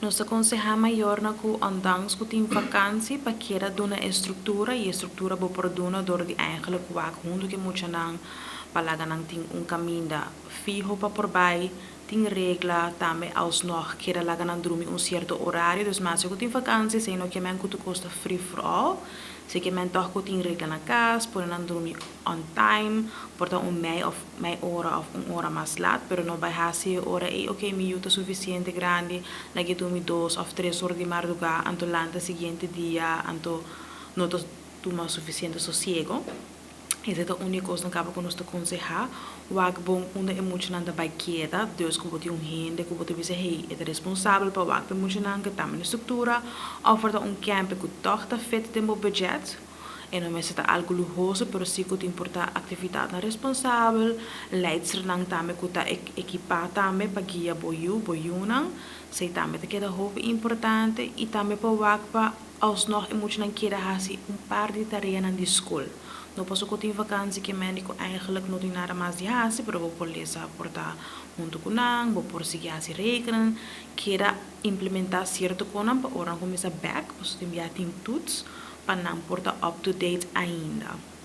Nossa conselheira maior na que ondanks que tem vakantie para queira dona estrutura e estrutura bo produna door die eigenlijk waar hunde que moet nang palaga nang ting un caminho fijo para por bij tem regla também alsnog queira laga nang dormir um certo horário dus mas eu tenho vakantie sei no que men que custa free for all sei que men toch que tem regla na casa por nang dormir on time porta mei of mei ora of ora mais laat pero no bij hasi ora e ok mi yuta suficiente grande lagi dormir 2 of 3 horas de madrugada anto lanta seguinte dia anto no to toma suficiente sossego. Essa é a única coisa que acaba com nós te aconselhar. O bom quando é muito nada vai quieta, Deus que bote gente que bote dizer hey, é responsável para o que muito nada que também estrutura, oferta camp que toch tá feito tem budget. E não é se tá algo luxuoso, pero sim que importa atividade na responsável, leidster nang também que tá equipar também para guia boiu nang, sei também que é hoop importante e também para o que alsnog é muito nang queira hasi par de tareas na escola. No posso que tem vakantie que médico eigenlijk não tem nada mais de hasi, pero vou por lesa portar junto com nang, vou por seguir hasi rekenen, queira implementar certo conan para orang começar back, posso enviar tem tudo para não portar up to date ainda.